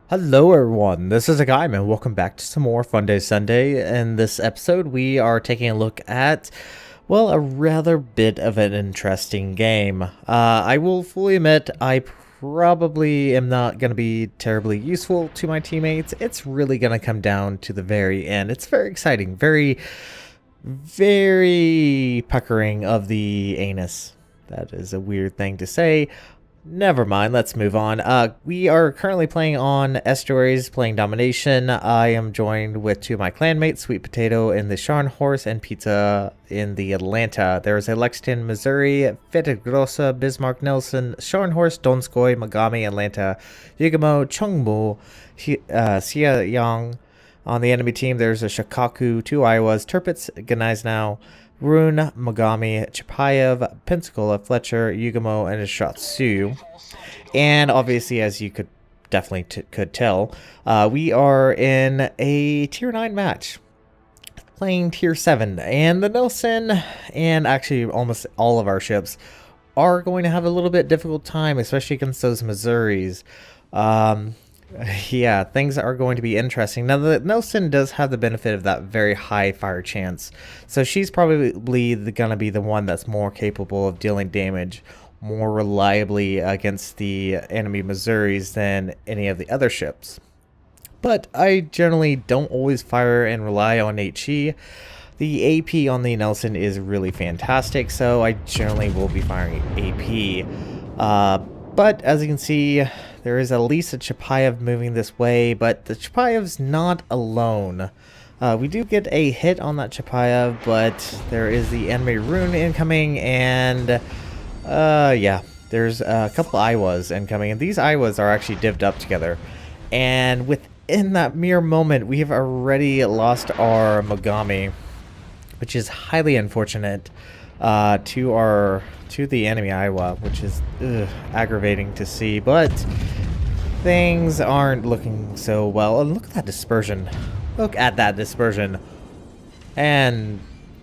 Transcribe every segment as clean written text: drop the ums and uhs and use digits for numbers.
Hello everyone, this is Hakaym and welcome back to some more Funday Sunday. In this episode, we are taking a look at, well, a rather bit of an interesting game. I will fully admit, I probably am not going to be terribly useful to my teammates. It's really going to come down to the very end. It's very exciting, very puckering of the anus. That is a weird thing to say. Never mind, let's move on. We are currently playing on Estuaries, playing Domination. I am joined with two of my clanmates, Sweet Potato in the Scharnhorst and Pizza in the Atlanta. There's a Lexington, Missouri, Fettegrossa, Bismarck, Nelson, Scharnhorst, Donskoy, Magami, Atlanta, Yugamo, Chungmu, Xiayang. On the enemy team, there's a Shikaku, two Iowas, Tirpitz, Gneisnow, Rune, Magami, Chapayev, Pensacola, Fletcher, Yugamo, and Shatsu. And obviously, as you could definitely could tell, we are in a Tier 9 match. Playing Tier 7. And the Nelson, and actually almost all of our ships, are going to have a little bit difficult time, especially against those Missouris. Yeah, things are going to be interesting. Now, the Nelson does have the benefit of that very high fire chance, so she's probably going to be the one that's more capable of dealing damage more reliably against the enemy Missouris than any of the other ships. But I generally don't always fire and rely on HE. The AP on the Nelson is really fantastic, so I generally will be firing AP. But as you can see, there is at least a Chapayev moving this way, but the Chapayev's not alone. We do get a hit on that Chapayev, but there is the enemy Rune incoming, and yeah, there's a couple Iowas incoming, and these Iowas are actually divvied up together. And within that mere moment, we have already lost our Mogami, which is highly unfortunate to the enemy Iowa, which is aggravating to see, but things aren't looking so well. And look at that dispersion. Look at that dispersion. And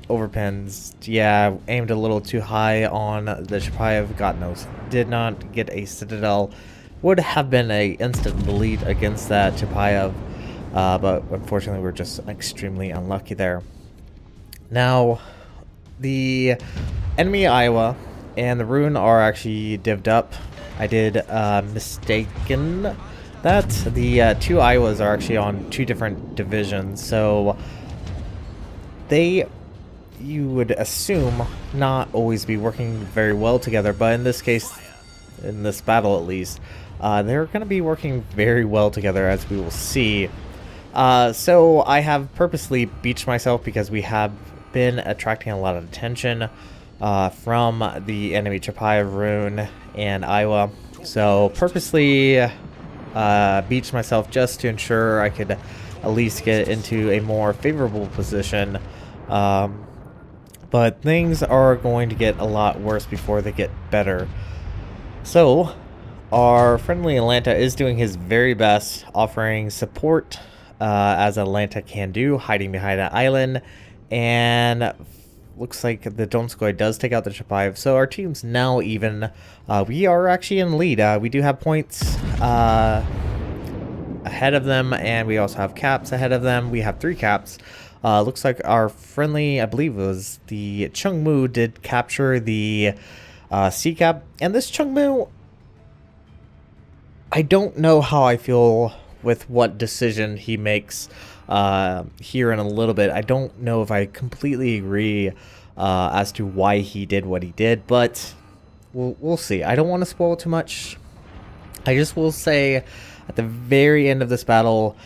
overpins, yeah, aimed a little too high on the Chapayev. God knows, did not get a Citadel. Would have been a instant delete against that Chapayev, but unfortunately we're just extremely unlucky there. Now, the enemy Iowa and the Rune are actually divvied up. I did mistaken that. The two Iowas are actually on two different divisions, so they, you would assume, not always be working very well together, but in this case, in this battle at least, they're going to be working very well together, as we will see. So I have purposely beached myself because we have been attracting a lot of attention from the enemy Chapayev, Rune, and Iowa. So purposely beached myself just to ensure I could at least get into a more favorable position. But things are going to get a lot worse before they get better. So our friendly Atlanta is doing his very best, offering support as Atlanta can do, hiding behind an island. And looks like the Donskoy does take out the Chapayev, so our team's now even. We are actually in the lead. We do have points ahead of them, and we also have caps ahead of them. We have 3 caps. Looks like our friendly, I believe it was the Chungmu, did capture the C cap. And this Chungmu, I don't know how I feel with what decision he makes here in a little bit. I don't know if I completely agree as to why he did what he did, but we'll see. I don't want to spoil too much. I just will say at the very end of this battle,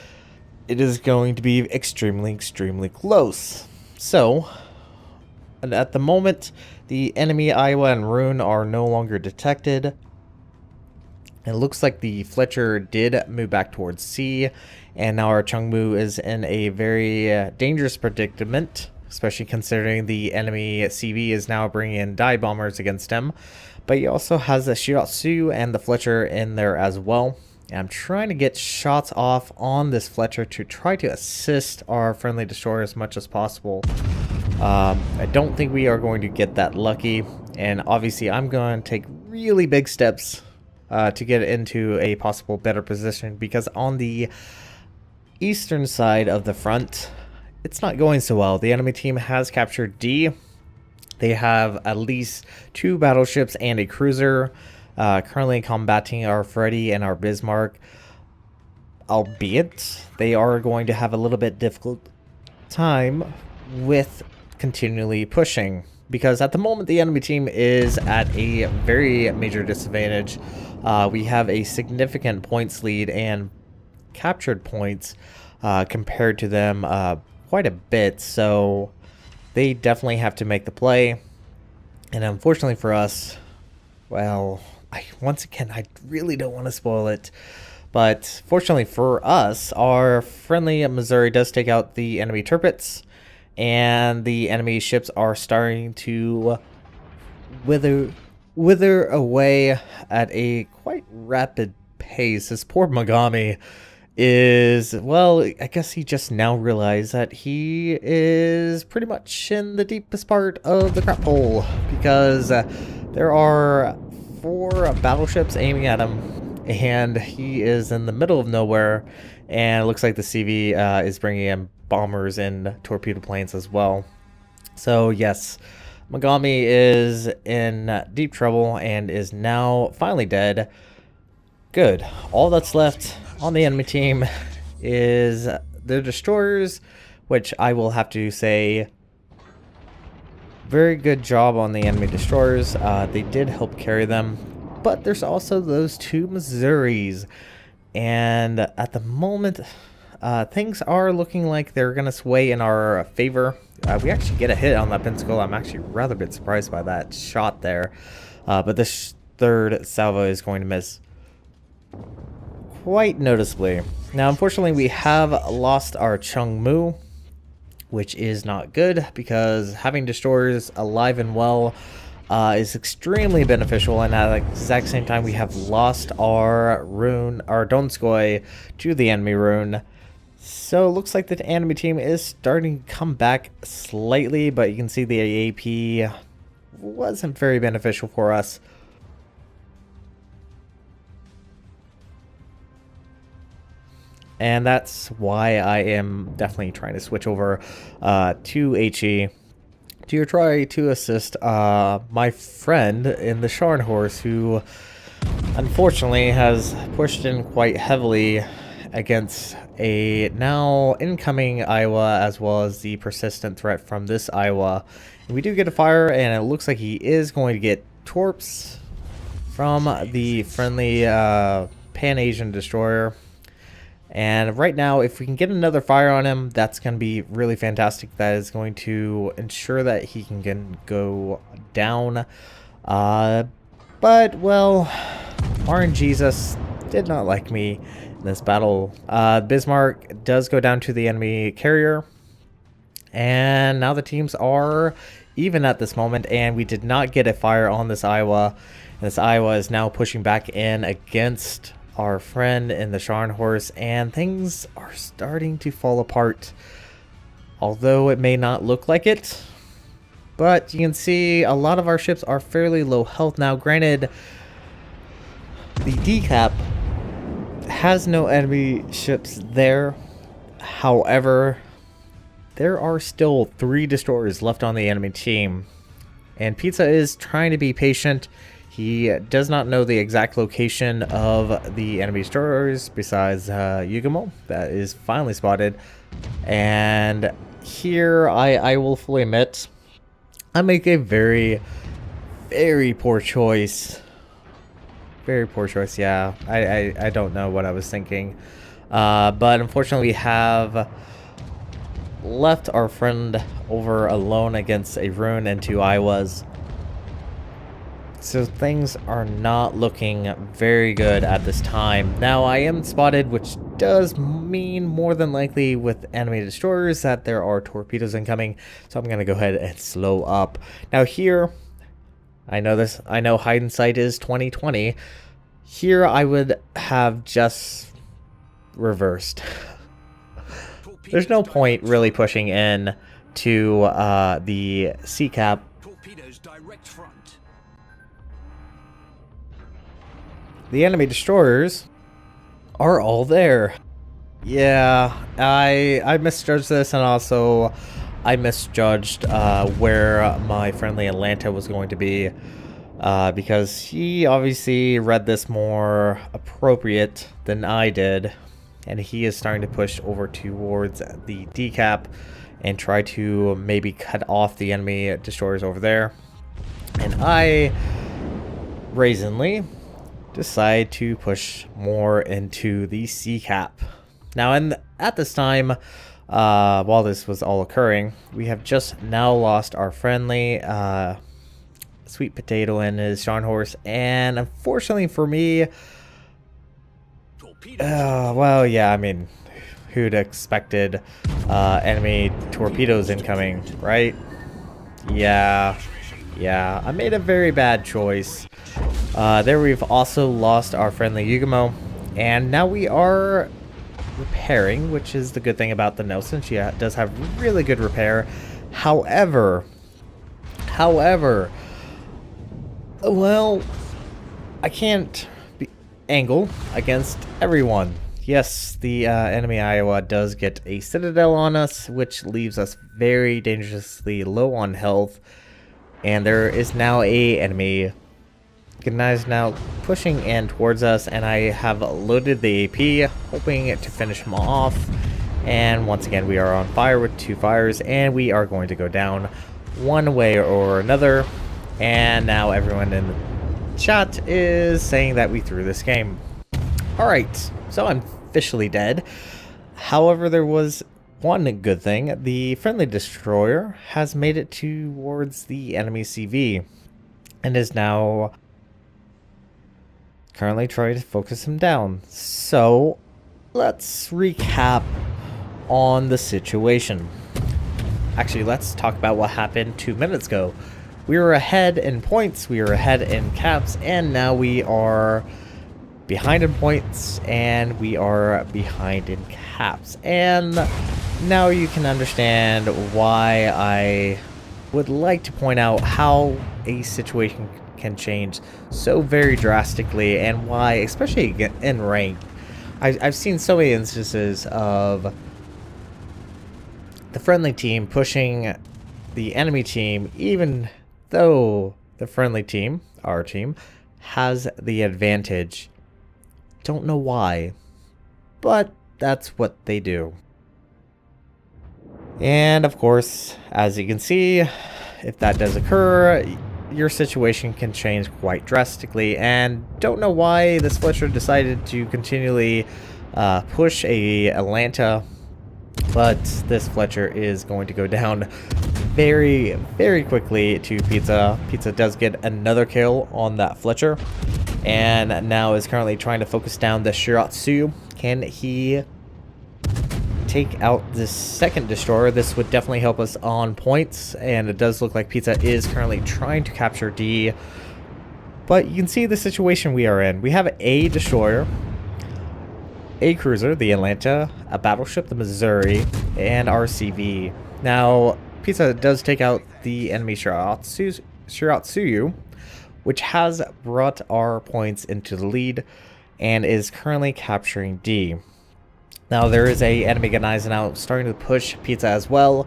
it is going to be extremely close. So at the moment, the enemy Iowa and Rune are no longer detected. It looks like the Fletcher did move back towards C, and now our Chungmu is in a very dangerous predicament, especially considering the enemy CV is now bringing in dive bombers against him. But he also has the Shiratsu and the Fletcher in there as well. And I'm trying to get shots off on this Fletcher to try to assist our friendly destroyer as much as possible. I don't think we are going to get that lucky, and obviously I'm going to take really big steps to get into a possible better position, because on the eastern side of the front, it's not going so well. The enemy team has captured D. They have at least 2 battleships and a cruiser currently combating our Freddy and our Bismarck, albeit they are going to have a little bit difficult time with continually pushing, because at the moment the enemy team is at a very major disadvantage. We have a significant points lead and captured points compared to them quite a bit, so they definitely have to make the play. And unfortunately for us, well, once again, I really don't want to spoil it, but fortunately for us, our friendly Missouri does take out the enemy turrets, and the enemy ships are starting to wither away at a quite rapid pace. This poor Mogami is, well, I guess he just now realized that he is pretty much in the deepest part of the crap hole, because there are 4 battleships aiming at him, and he is in the middle of nowhere, and it looks like the CV is bringing in bombers and torpedo planes as well. So yes, Mogami is in deep trouble and is now finally dead. Good. All that's left on the enemy team is the destroyers, which I will have to say, very good job on the enemy destroyers. They did help carry them, but there's also those 2 Missouris, and at the moment things are looking like they're gonna sway in our favor. We actually get a hit on that Pensacola. I'm actually rather a bit surprised by that shot there, but this 3rd salvo is going to miss quite noticeably. Now, unfortunately, we have lost our Chung Mu, which is not good, because having destroyers alive and well is extremely beneficial, and at the exact same time we have lost our rune, our Donskoy, to the enemy rune. So it looks like the enemy team is starting to come back slightly, but you can see the AP wasn't very beneficial for us. And that's why I am definitely trying to switch over to HE to try to assist my friend in the Scharnhorst, who unfortunately has pushed in quite heavily against a now incoming Iowa, as well as the persistent threat from this Iowa. And we do get a fire, and it looks like he is going to get torps from the friendly Pan-Asian destroyer. And right now, if we can get another fire on him, that's going to be really fantastic. That is going to ensure that he can go down. But, well, RNGesus did not like me in this battle. Bismarck does go down to the enemy carrier. And now the teams are even at this moment, and we did not get a fire on this Iowa. And this Iowa is now pushing back in against our friend in the Scharnhorst, and things are starting to fall apart, although it may not look like it. But you can see a lot of our ships are fairly low health now. Granted, the decap has no enemy ships there. However, there are still 3 destroyers left on the enemy team, and Pizza is trying to be patient. He does not know the exact location of the enemy destroyers besides Yugamo. That is finally spotted. And here, I will fully admit, I make a very, very poor choice. Very poor choice, yeah. I don't know what I was thinking. But unfortunately, we have left our friend over alone against a rune and 2 Iowas. So things are not looking very good at this time. Now, I am spotted, which does mean more than likely with enemy destroyers that there are torpedoes incoming. So I'm going to go ahead and slow up. Now here, I know hide and sight is 2020. Here I would have just reversed. There's no point really pushing in to the C-cap. Torpedoes direct front. the enemy destroyers are all there. Yeah, I misjudged this, and also I misjudged where my friendly Atlanta was going to be, because he obviously read this more appropriate than I did, and he is starting to push over towards the decap and try to maybe cut off the enemy destroyers over there. And I brazenly decide to push more into the C cap. Now, at this time, while this was all occurring, we have just now lost our friendly Sweet Potato and his Sean Horse, and unfortunately for me, well, yeah, I mean, who'd expected enemy torpedoes incoming, right? Yeah, I made a very bad choice. There we've also lost our friendly Yugamo, and now we are repairing, which is the good thing about the Nelson. She does have really good repair. However, well, I can't angle against everyone. Yes, the enemy Iowa does get a Citadel on us, which leaves us very dangerously low on health. And there is now a enemy Gunai's now pushing in towards us, and I have loaded the AP, hoping to finish him off. And once again, we are on fire with 2 fires, and we are going to go down one way or another. And now everyone in the chat is saying that we threw this game. Alright, so I'm officially dead. However, there was one good thing. The friendly destroyer has made it towards the enemy CV and is now currently trying to focus him down. So let's recap on the situation. Actually, let's talk about what happened 2 minutes ago. We were ahead in points, we were ahead in caps, and now we are behind in points, and we are behind in caps. And now you can understand why I would like to point out how a situation can change so very drastically, and why, especially in rank, I've seen so many instances of the friendly team pushing the enemy team, even though the friendly team, our team, has the advantage. Don't know why, but that's what they do. And of course, as you can see, if that does occur, your situation can change quite drastically. And don't know why this Fletcher decided to continually push a Atlanta, but this Fletcher is going to go down very, very quickly to Pizza. Pizza does get another kill on that Fletcher, and now is currently trying to focus down the Shiratsu. Can he take out this second destroyer? This would definitely help us on points, and it does look like Pizza is currently trying to capture D. But you can see the situation we are in. We have a destroyer, a cruiser, the Atlanta, a battleship, the Missouri, and RCV. Now, Pizza does take out the enemy Shiratsuyu, which has brought our points into the lead and is currently capturing D. Now, there is a enemy Gunai's starting to push Pizza as well.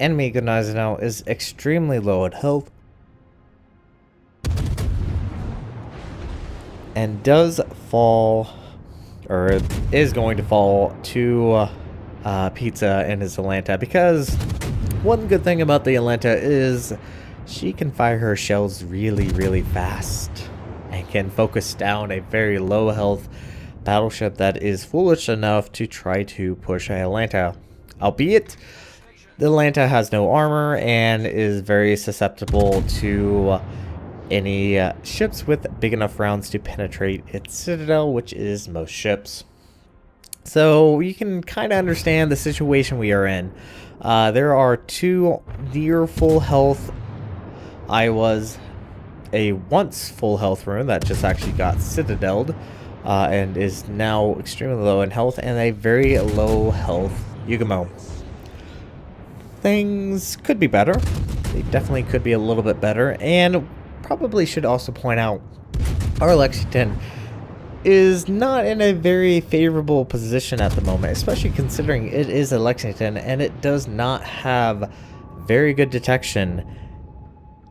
Enemy Gunai's is extremely low in health and does fall, or is going to fall to Pizza and his Atlanta, because one good thing about the Atlanta is she can fire her shells really, really fast and can focus down a very low health battleship that is foolish enough to try to push Atlanta. Albeit, the Atlanta has no armor and is very susceptible to any ships with big enough rounds to penetrate its citadel, which is most ships. So you can kind of understand the situation we are in. There are 2 near full health Iowas, a once full health rune that just actually got citadeled and is now extremely low in health, and a very low health Yugamo. Things could be better. They definitely could be a little bit better, and probably should also point out our Lexington is not in a very favorable position at the moment, especially considering it is a Lexington and it does not have very good detection,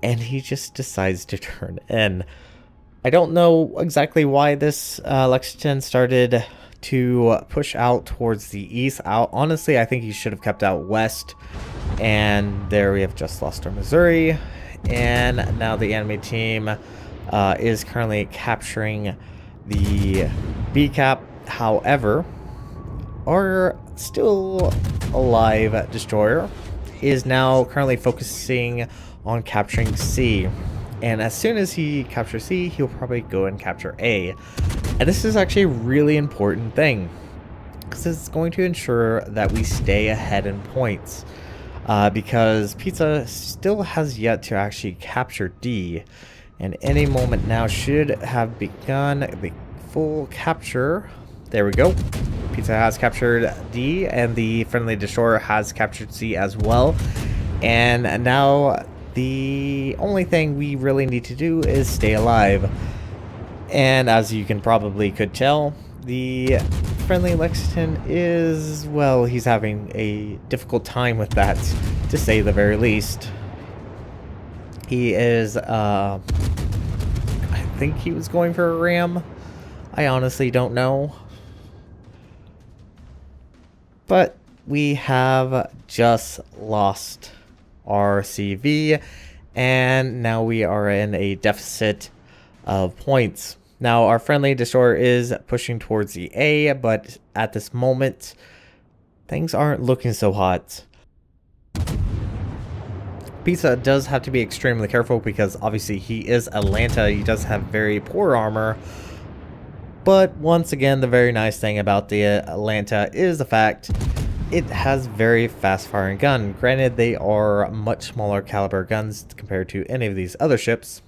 and he just decides to turn in. I don't know exactly why this Lexington started to push out towards the east. Honestly, I think he should have kept out west, and there we have just lost our Missouri, and now the enemy team is currently capturing the B cap. However, our still alive destroyer is now currently focusing on capturing C. And as soon as he captures C, he'll probably go and capture A. And this is actually a really important thing, because it's going to ensure that we stay ahead in points. Because Pizza still has yet to actually capture D. And any moment now should have begun the full capture. There we go. Pizza has captured D, and the friendly destroyer has captured C as well. And now the only thing we really need to do is stay alive. And as you can probably could tell, the friendly Lexington is, well, he's having a difficult time with that, to say the very least. He is, I think he was going for a ram. I honestly don't know. But we have just lost our CV, and now we are in a deficit of points. Now our friendly destroyer is pushing towards the A, but at this moment things aren't looking so hot. Pizza does have to be extremely careful because obviously he is Atlanta. He does have very poor armor. But once again, the very nice thing about the Atlanta is the fact it has very fast firing gun. Granted, they are much smaller caliber guns compared to any of these other ships.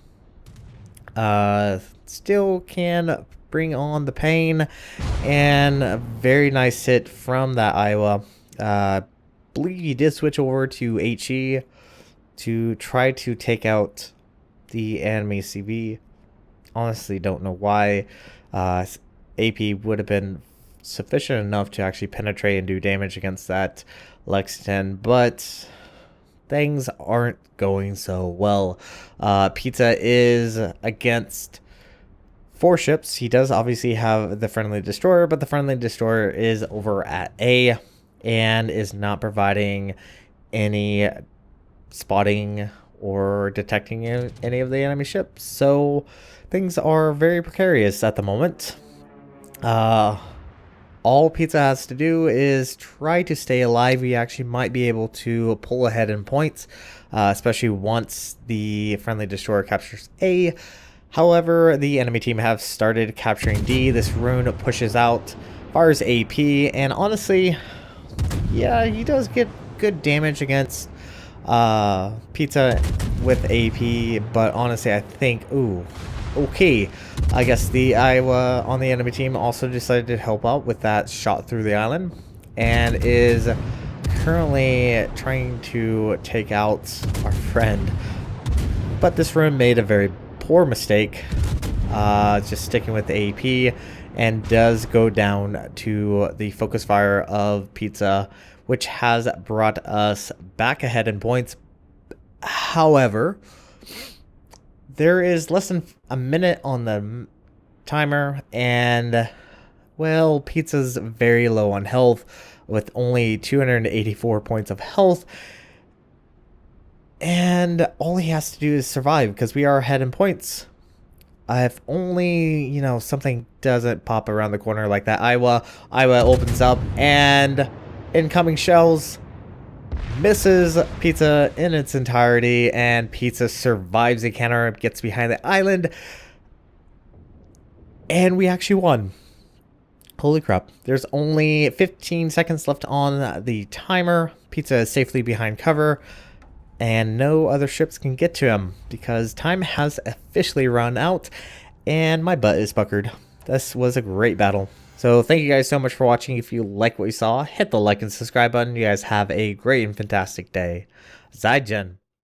Still can bring on the pain, and a very nice hit from that Iowa. Believe he did switch over to HE to try to take out the enemy CV. Honestly, don't know why. AP would have been sufficient enough to actually penetrate and do damage against that Lexington, but things aren't going so well. Pizza is against 4 ships. He does obviously have the friendly destroyer, but the friendly destroyer is over at A and is not providing any spotting or detecting any of the enemy ships. So things are very precarious at the moment. All Pizza has to do is try to stay alive. We actually might be able to pull ahead in points, especially once the friendly destroyer captures A. However, the enemy team have started capturing D. This rune pushes out, fires AP, and honestly, yeah, he does get good damage against Pizza with AP, but honestly, I think, ooh, okay, I guess the Iowa on the enemy team also decided to help out with that shot through the island, and is currently trying to take out our friend. But this rune made a very poor mistake, just sticking with the AP, and does go down to the focus fire of Pizza, which has brought us back ahead in points. However, there is less than a minute on the timer, and, well, Pizza's very low on health with only 284 points of health. And all he has to do is survive because we are ahead in points. If only, you know, something doesn't pop around the corner like that. Iowa opens up, and incoming shells misses Pizza in its entirety, and Pizza survives the counter, gets behind the island, and we actually won. Holy crap. There's only 15 seconds left on the timer. Pizza is safely behind cover, and no other ships can get to him because time has officially run out, and my butt is puckered. This was a great battle. So thank you guys so much for watching. If you like what you saw, hit the like and subscribe button. You guys have a great and fantastic day. Zaijian.